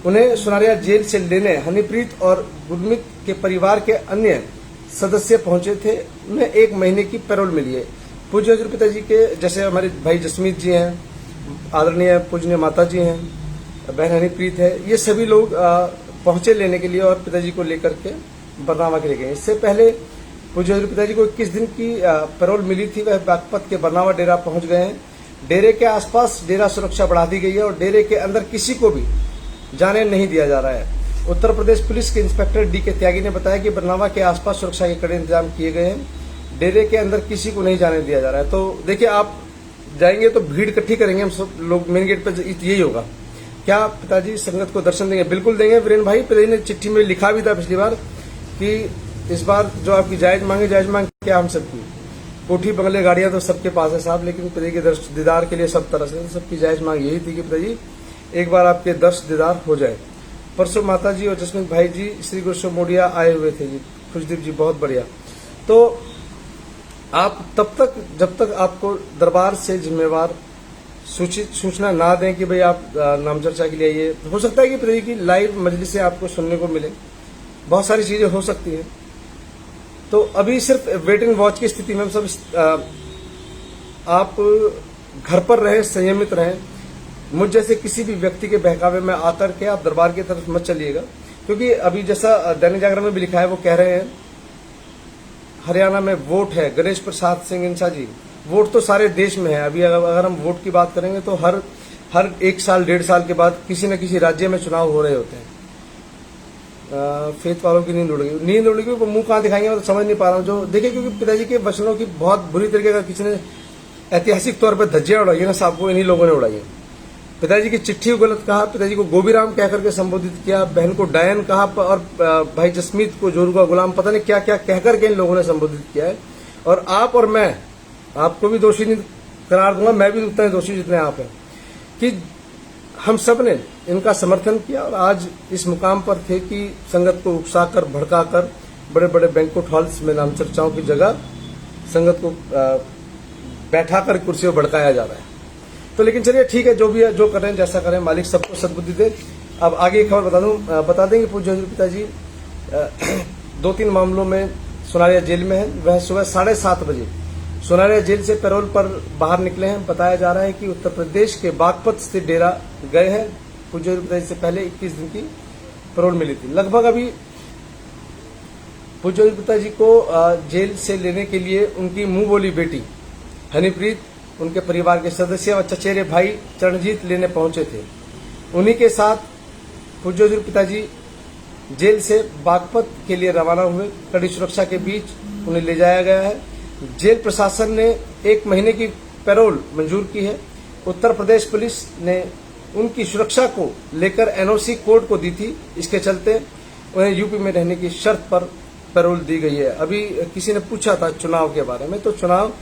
उन्हें सुनारिया जेल से लेने हनीप्रीत और गुरमीत के परिवार के अन्य सदस्य पहुंचे थे। उन्हें 1 महीने की पैरोल मिली है। पूज्य हजूर पिताजी के जैसे हमारे भाई जसमीत जी हैं, आदरणीय पूजनीय माता जी हैं, बहन हनीप्रीत है, ये सभी लोग पहुंचे लेने के लिए और पिताजी को लेकर के बरनावा के लिए गए। इससे पहले पूज्य हजूर पिताजी को 21 दिन की पैरोल मिली थी। वह बागपत के बरनावा डेरा पहुंच गए हैं। डेरे के आसपास डेरा सुरक्षा बढ़ा दी गई है और डेरे के अंदर किसी को भी जाने नहीं दिया जा रहा है। उत्तर प्रदेश पुलिस के इंस्पेक्टर डी के त्यागी ने बताया कि बरनावा के आसपास सुरक्षा के कड़े इंतजाम किए गए हैं। डेरे के अंदर किसी को नहीं जाने दिया जा रहा है। तो देखिए, आप जाएंगे तो भीड़ इकट्ठी करेंगे हम सब लोग मेन गेट पर, यही होगा। क्या पिताजी संगत को दर्शन देंगे? बिल्कुल देंगे वीरेन भाई। पिताजी ने चिट्ठी में लिखा भी था पिछली बार कि इस बार जो आपकी जायज मांग क्या हम सबकी, कोठी बंगले गाड़ियां तो सबके पास है साहब, लेकिन पिताजी के दर्श दीदार के लिए सब तरह से सबकी जायज मांग यही थी कि पिताजी एक बार आपके दर्श दीदार हो जाए। परसों माता जी और जसमीत भाई जी श्री गुरु मोडिया आए हुए थे जी। खुशदीप जी बहुत बढ़िया। तो आप तब तक जब तक आपको दरबार से जिम्मेवार सूचना ना दें कि भाई आप नाम चर्चा के लिए आइए, हो सकता है कि पिताजी की लाइव मजलिस से आपको सुनने को मिले, बहुत सारी चीजें हो सकती हैं। तो अभी सिर्फ वेट एंड वॉच की स्थिति में हम सब आप घर पर रहें, संयमित रहें। मुझ जैसे किसी भी व्यक्ति के बहकावे में आकर के आप दरबार की तरफ मत चलिएगा, क्योंकि अभी जैसा दैनिक जागरण में भी लिखा है, वो कह रहे हैं हरियाणा में वोट है। गणेश प्रसाद सिंह इंसा जी, वोट तो सारे देश में है। अभी अगर हम वोट की बात करेंगे तो हर 1 साल 1.5 साल के बाद किसी न किसी राज्य में चुनाव हो रहे होते हैं। फेथ वालों की नींद उड़ गई, वो मुंह कहाँ दिखाएंगे मैं तो समझ नहीं पा रहा हूँ। जो देखिए, क्योंकि पिताजी के वचनों की बहुत बुरी तरीके का किसी ने ऐतिहासिक तौर पर धज्जियां उड़ाई है ना साहब को, इन्हीं लोगों ने उड़ाई है। पिताजी की चिट्ठी को गलत कहा, पिताजी को गोबीराम कहकर के संबोधित किया, बहन को डायन कहा और भाई जसमीत को जोरुगा गुलाम, पता नहीं क्या क्या कहकर के इन लोगों ने संबोधित किया है। और आप और मैं आपको भी दोषी नहीं करार दूंगा, मैं भी उतना ही दोषी जितने आप हैं, कि हम सब ने इनका समर्थन किया और आज इस मुकाम पर थे कि संगत को उकसाकर भड़काकर बड़े बड़े बैंक्वेट हॉल्स में नाम चर्चाओं की जगह संगत को बैठाकर कुर्सी पर भड़काया जा रहा है। तो लेकिन चलिए ठीक है, जो भी है, जो कर रहे हैं जैसा करें, मालिक सबको सद्बुद्धि दे। अब आगे एक खबर बता देंगे। पूज्य हजूर पिताजी 2-3 मामलों में सुनारिया जेल में है। वह सुबह 7:30 बजे सुनारिया जेल से पैरोल पर बाहर निकले हैं। बताया जा रहा है कि उत्तर प्रदेश के बागपत स्थित डेरा गए हैं। पूज्य हजूर पिताजी से पहले 21 दिन की पैरोल मिली थी। लगभग अभी पूज्य हजूर पिताजी को जेल से लेने के लिए उनकी मुंह बोली बेटी हनीप्रीत, उनके परिवार के सदस्य और चचेरे भाई चरणजीत लेने पहुंचे थे। उन्हीं के साथ पूज्य हजूर पिताजी जेल से बागपत के लिए रवाना हुए। कड़ी सुरक्षा के बीच उन्हें ले जाया गया है। जेल प्रशासन ने 1 महीने की पैरोल मंजूर की है। उत्तर प्रदेश पुलिस ने उनकी सुरक्षा को लेकर एनओसी कोर्ट को दी थी। इसके चलते उन्हें यूपी में रहने की शर्त पर पैरोल दी गई है। अभी किसी ने पूछा था चुनाव के बारे में, तो चुनाव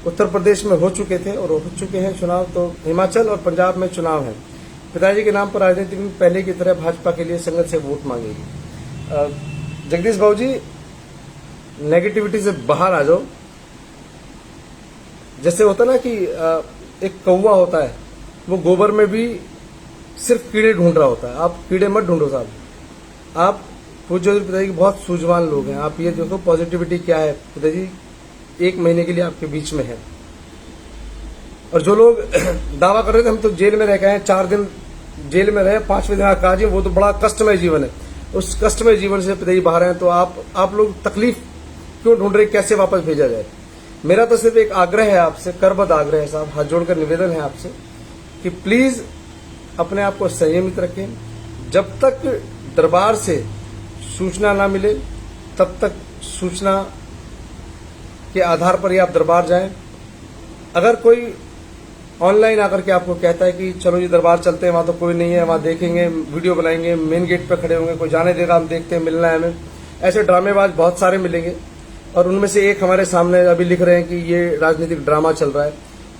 उत्तर प्रदेश में हो चुके थे और हो चुके हैं चुनाव, तो हिमाचल और पंजाब में चुनाव है। पिताजी के नाम पर राजनीति में पहले की तरह भाजपा के लिए संगत से वोट मांगेगी। जगदीश बाबू जी, नेगेटिविटी से बाहर आ जाओ। जैसे होता ना कि एक कौवा होता है, वो गोबर में भी सिर्फ कीड़े ढूंढ रहा होता है। आप कीड़े मत ढूंढो साहब। आप पूज्य पिताजी के बहुत सूझवान लोग हैं। आप ये देखो पॉजिटिविटी क्या है। पिताजी 1 महीने के लिए आपके बीच में है। और जो लोग दावा कर रहे थे हम तो जेल में रह गए हैं, 4 दिन जेल में रहे, 5वें दिन आकाश, वो तो बड़ा कष्टमय जीवन है। उस कष्टमय जीवन से पिताजी बाहर हैं, तो आप लोग तकलीफ क्यों ढूंढ रहे, कैसे वापस भेजा जाए? मेरा तो सिर्फ एक आग्रह है आपसे, करबद्ध आग्रह है साहब, हाथ जोड़कर निवेदन है आपसे कि प्लीज अपने आप को संयमित रखें। जब तक दरबार से सूचना ना मिले तब तक सूचना के आधार पर ही आप दरबार जाएं। अगर कोई ऑनलाइन आकर के आपको कहता है कि चलो जी दरबार चलते हैं, वहां तो कोई नहीं है, वहां देखेंगे, वीडियो बनाएंगे, मेन गेट पर खड़े होंगे, कोई जाने देगा, हम देखते हैं, मिलना है हमें, ऐसे ड्रामेबाज बहुत सारे मिलेंगे। और उनमें से एक हमारे सामने अभी लिख रहे हैं कि ये राजनीतिक ड्रामा चल रहा है।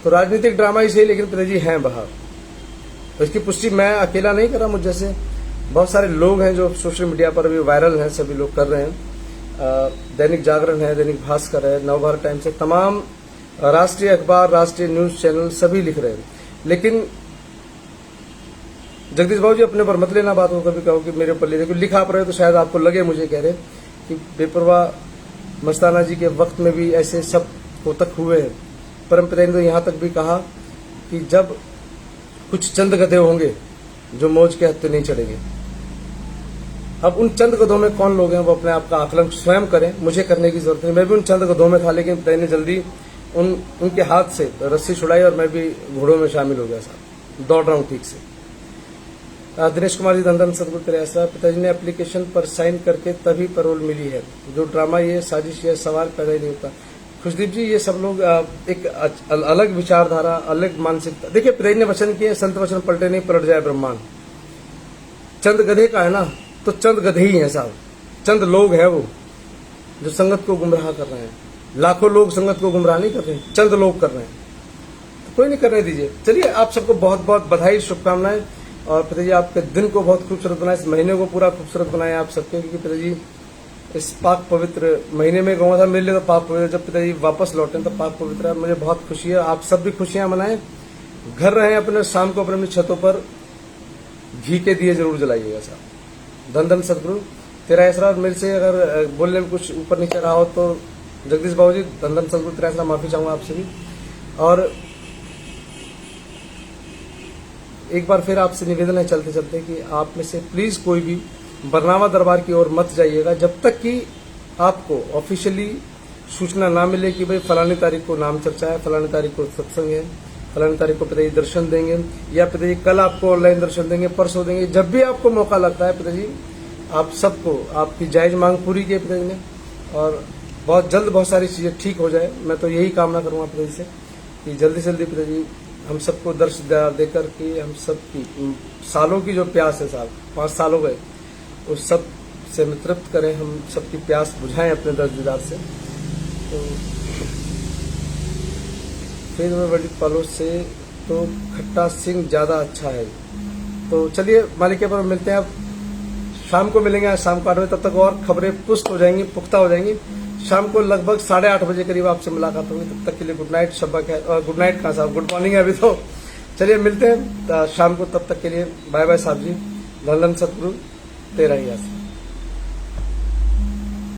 तो राजनीतिक ड्रामा ही सही, लेकिन पिताजी हैं बाहर। तो इसकी पुष्टि मैं अकेला नहीं कर रहा, मुझ जैसे बहुत सारे लोग हैं जो सोशल मीडिया पर अभी वायरल हैं, सभी लोग कर रहे हैं। दैनिक जागरण है, दैनिक भास्कर है, नवभारत टाइम्स है, तमाम राष्ट्रीय अखबार, राष्ट्रीय न्यूज चैनल सभी लिख रहे हैं। लेकिन जगदीश बाबू जी अपने पर मत लेना बात को, कभी कहो कि मेरे ऊपर ले रहे, लिखा आप रहे हो तो शायद आपको लगे मुझे कह रहे कि बेपरवाह मस्ताना जी के वक्त में भी ऐसे सब कोतक हुए हैं। परमपिता ने तो यहाँ तक भी कहा कि जब कुछ चंद गधे होंगे जो मौज के हत्थे नहीं चढ़ेंगे। अब उन चंद गधों में कौन लोग हैं वो अपने आप का आकलन स्वयं करें, मुझे करने की जरूरत नहीं। मैं भी उन चंद गधों में था, लेकिन पिता ने जल्दी उनके हाथ से रस्सी छुड़ाई और मैं भी घोड़ों में शामिल हो गया साहब, दौड़ रहा हूँ ठीक से। दिनेश कुमार जी धन सदगुरु तेरे आसरा, पिताजी ने एप्लीकेशन पर साइन करके तभी पैरोल मिली है, जो ड्रामा ये साजिश ये सवाल पैदा ही नहीं होता। खुशदीप जी ये सब लोग एक अलग विचारधारा, अलग मानसिकता। देखिए पिताजी ने वचन किए, संत वचन पलटे नहीं पलट जाए ब्रह्मांड। चंद गधे का है ना, तो चंद गधे ही हैं साहब, चंद लोग हैं वो जो संगत को गुमराह कर रहे हैं। लाखों लोग संगत को गुमराह नहीं कर रहे, चंद लोग कर रहे हैं, तो कोई नहीं करने दीजिए। चलिए आप सबको बहुत बहुत बधाई, शुभकामनाएं। और पिताजी आपके दिन को बहुत खूबसूरत बनाए, इस महीने को पूरा खूबसूरत बनाए आप सबके, क्योंकि पिताजी इस पाक पवित्र महीने में गौवा था मेरे लिए तो पाक पवित्र, जब पिताजी वापस लौटे तो पाक पवित्र है। मुझे बहुत खुशी है, आप सब भी खुशियां मनाएं, घर रहें अपने, शाम को अपनी छतों पर घी के दिए जरूर जलाइएगा साहब। धन धन सदगुरु तेरा आसरा। और मेरे से अगर बोलने में कुछ ऊपर नीचे रहा हो तो जगदीश बाबू जी धन धन सदगुरु तेरा आसरा, माफी चाहूंगा आपसे भी। और एक बार फिर आपसे निवेदन है चलते चलते कि आप में से प्लीज कोई भी बरनावा दरबार की ओर मत जाइएगा जब तक कि आपको ऑफिशियली सूचना ना मिले कि भाई फलानी तारीख को नाम चर्चा है, फलानी तारीख को सत्संग है, फलानी तारीख को पिताजी दर्शन देंगे, या पिताजी कल आपको ऑनलाइन दर्शन देंगे, परसों देंगे। जब भी आपको मौका लगता है पिताजी आप सबको आपकी जायज मांग पूरी की पिताजी ने, और बहुत जल्द बहुत सारी चीजें ठीक हो जाए। मैं तो यही कामना करूंगा पिताजी से कि जल्दी से जल्दी पिताजी हम सबको दर्श देकर के हम सब की सालों की जो प्यास है साहब, 5 साल हो गए, उस सब से तृप्त करें, हम सबकी प्यास बुझाएं अपने दर्श दीदार से। तो फिर में बड़ी पलों से तो खट्टा सिंह ज्यादा अच्छा है। तो चलिए मालिक के पर मिलते हैं, अब शाम को मिलेंगे, आज शाम को 8 बजे, तब तक और खबरें पुष्ट हो जाएंगी, पुख्ता हो जाएंगी। शाम को लगभग 8:30 बजे करीब आपसे मुलाकात होगी, तब तक के लिए गुड नाइट, शब्बा खैर। और गुड नाइट कहाँ साहब, गुड मॉर्निंग है अभी तो। चलिए मिलते हैं शाम को, तब तक के लिए बाय बाय साहब जी। धन धन सतगुरु तेरा ही आस।